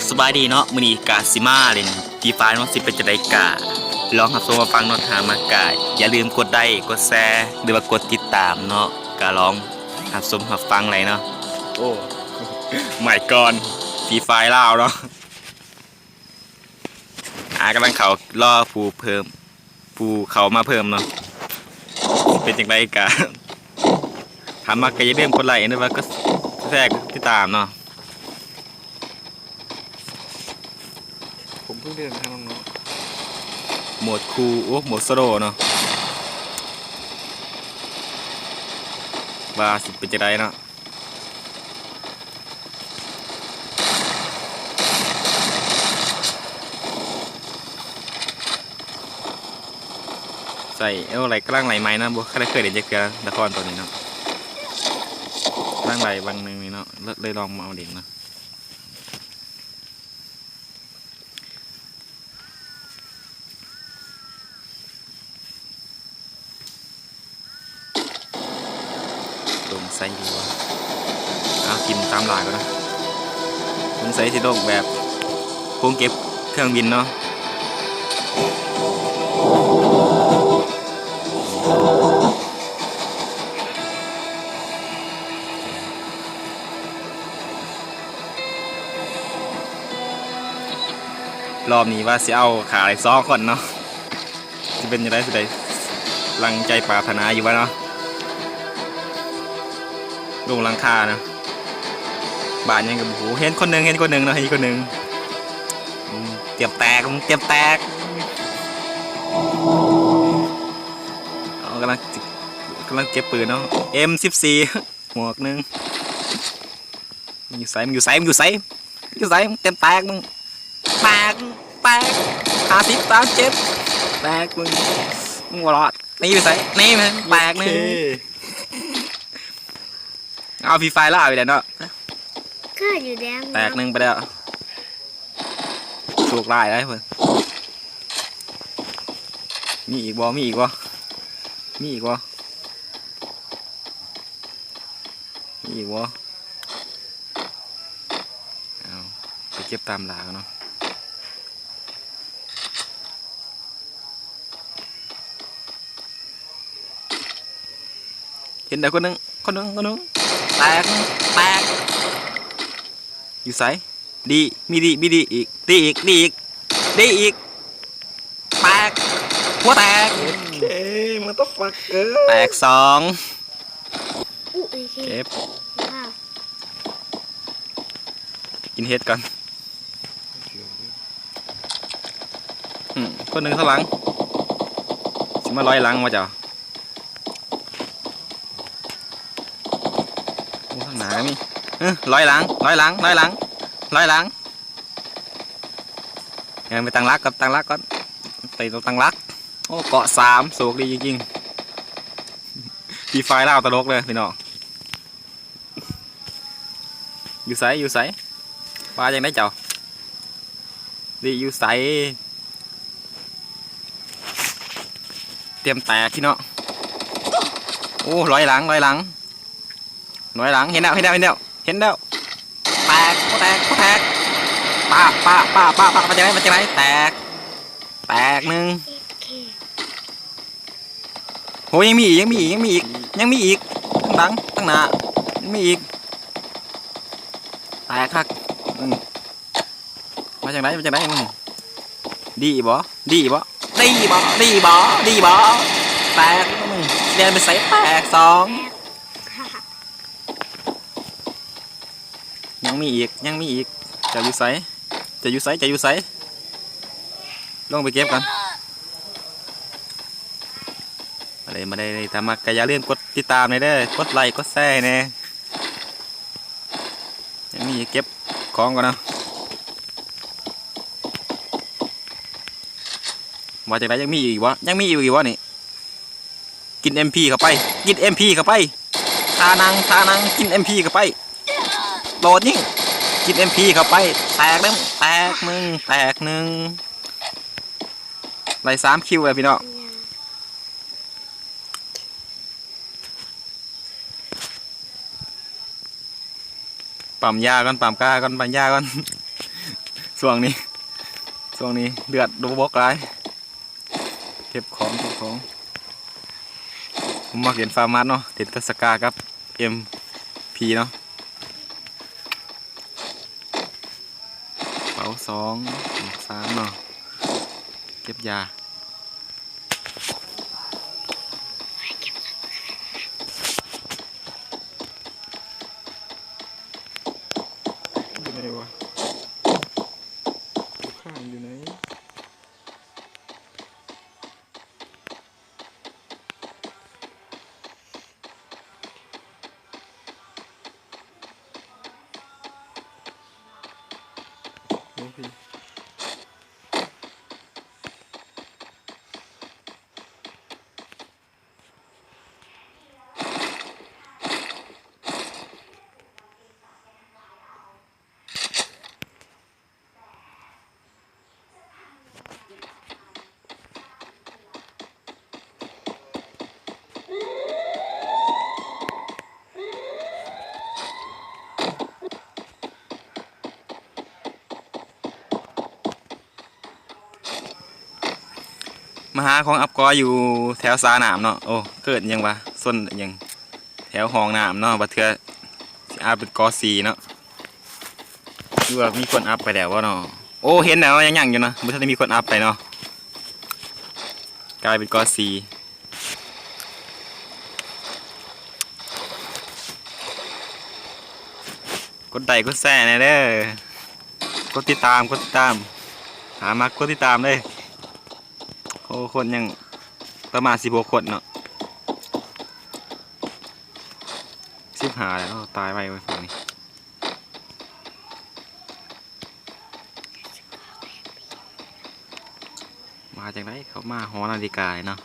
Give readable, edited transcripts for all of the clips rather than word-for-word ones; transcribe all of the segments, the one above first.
สบายดีเนาะมื้อนี้กาสิมาเล่นฟรีไฟเนาะสิเป็นจังได๋กะลองรับชมมาฟังเนาะถามมากะอย่าลืมกดไลค์กดแชร์หรือว่ากดติดตามเนาะกะลองรับชมรับฟังเลยเนาะโอ้ไม่ก่อนฟรีไฟลาวเนาะกำลังเขารอผู้เขามาเพิ่มเนาะเป็นจังได๋กะถามมากะอย่าลืมกดไลค์หรือว่าก็แชร์ติดตามเนาะผมเพิ่งเดินทางน้องโหมดคูลโอ้โหมดสโลเนาะว่าสิเป็นจะได้เนาะใส่อะไรกำลังไหลไม้นะบัวเคยเด็ดเจอละครตัวนี้เนาะกำลังไหลบางหนึ่งนี่เนาะเลยลองมาเอาเด็กเนาะลงใส่ดีวะเอากินตามหลายก็นะลงใส่ที่โลกแบบโค้งเก็บเครื่องบินเนาะรอบนี้ว่าสิเอาขาอะไรซ้อก่อนเนาะจะเป็นยังไงสุดใดลังใจปรารถนาอยู่วะเนาะลงหลังคาเนาะบานยังกับหูเห็นคนหนึ่งเนาะเห็นคนหนึ่งเตรียมแตกเอากำลังเก็บปืนเนาะ M14 หมวกหนึ่งอยู่ไซเต็มแตกมึงแตก50 37แตกมึงหัวรอดนี่ไปใส่นี่มันแตกนึงเอาฟรีไฟแล้วเอาไปเดี๋ยวเนาะก็อยู่แดงแตกนึงไปแล้วโชคร้ายได้เพื่อนมีอีกบ่เอาไปเก็บตามหลาเนาะเห็นแต่คนหนึ่งแตกอยู่ไสดีอีกแตกหัวแตกมันต้องฟักแตก2เก็บกินเห็ดก่อนคนหนึ่งข้างหลังสิมาร้อยหลังมาจ้ะข้างหน้ามีร้อยหลังยังไปตั้งรักก่อนตีตัวตั้งรักโอ้เกาะ3สูกดีจริงๆฟีไฟเล่าตลกเลยพี่น้องอยู่ไสปลาอย่างไรเจ้าดีอยู่ไสเตรียมแตกพี่น้องโอ้ร้อยหลังเห็นแล้วแตกป้ามาจากไหนแตกหนึ่งโหยังมีอีกข้างหลังข้างหน้ายังมีอีกแตกครับมาจากไหนมึงดีบ่แตกมึงเดินไปใส่แตก2ยังมีอีกจะอยู่ไสลงไปเก็บกันมาได้ทำมากอย่าลืมกดติดตามเลยเด้อกดไลค์กดแชร์เนี่ยยังมีเก็บของก่อนนะมาจากไหนยังมีอีกวะนี่กิน MP เข้าไปทานังกิน MP เข้าไปโหลดยิ่งกิน MP เข้าไปแตกหนึ่งไล่3 คิวเลยพี่น้องปั๊มยาก่อนปั๊มกาก่อน ช่วงนี้เดือดดูบกไรเก็บของผมมาเห็นฟาร์มัสเนาะเห็นทัศกากับเอ็มพีเนาะเป๋า2 3เนาะเก็บยาอยู่ไหนวะข้างอยู่ไหนโอ้พี่มาหาของอับกออยู่แถวสาหนามเนาะโอ้เกิดยังวะส้นยังแถวห้องน้ำเนาะบัดเทือสิอาเป็นกอสีเนาะดูว่ามีคนอัพไปแล้ววะเนาะโอ้เห็นแล้วยังอยู่นะไม่ทันได้มีคนอัพไปเนาะกลายเป็นกอสีกดไลค์กดแชร์หน่อยเด้อกดติดตามหามากดติดตามเลยโอ้คนยังประมาณ16 คนเนาะ15แล้วตายไปไว้ฝั่งนี้มาจากไหนเขามาหอนาฬิกาเนาะ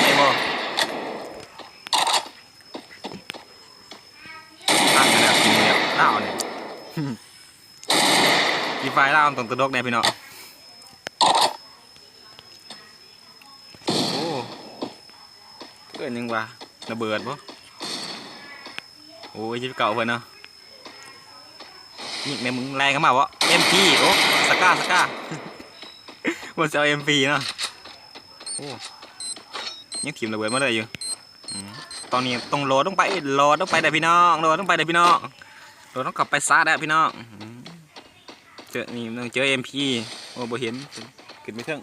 ไม่บอกตั้งกันแล้วกินแล้วเล่าเนี่ยมีไฟเล่าตรงตัวดกเนี่ยพี่เนาะโอ้เกิดยังวะระเบิดปะโอ้ยชิบเก่าเพื่อนเนาะนี่แม่มึงแรงกันมาวะเอ็มพีโอ้สก้ามันจะเอาเอ็มพีเนาะโอ้ยังทีมระเบิดมาเลยอยู่ตอนนี้ต้องโหลดต้องไปเด้พี่น้องโหลดต้องไปเด้พี่น้องโหลดต้องกลับไปซ่าได้พี่น้องเจอนี่ต้องเจอเอ็มพีโอ้บ่เห็นขึ้นไม่ถึง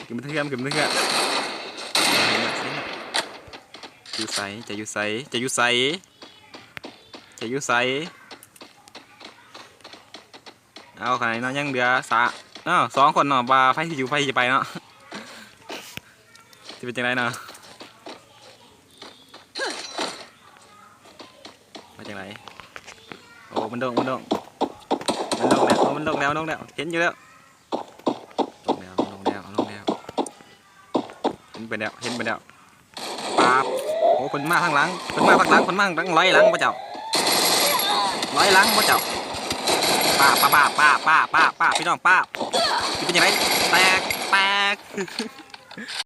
อยู่ใสจะอยู่ใสเอาขนาดนั้นยังเหลือ2 คนเนาะว่าไฟจะไปเนาะ ที่เป็นจังไรเนาะมาจังไรโอ้มันโดงมันโดงมันลงแล้วมันลงแล้วลงแล้วเห็นอยู่แล้วลงแล้วลงแล้วลงแล้วเห็นไปแล้วเห็นไปแล้วป๊าบโอ้คนมาข้างหลังคนมาข้างหลังคนมาข้างหลังร้อยหลังพระเจ้าร้อยหลังพระเจ้าป้าป้าป้าป้าป้าป้าป้าพี่น้องป้าเป็นยังไงแตก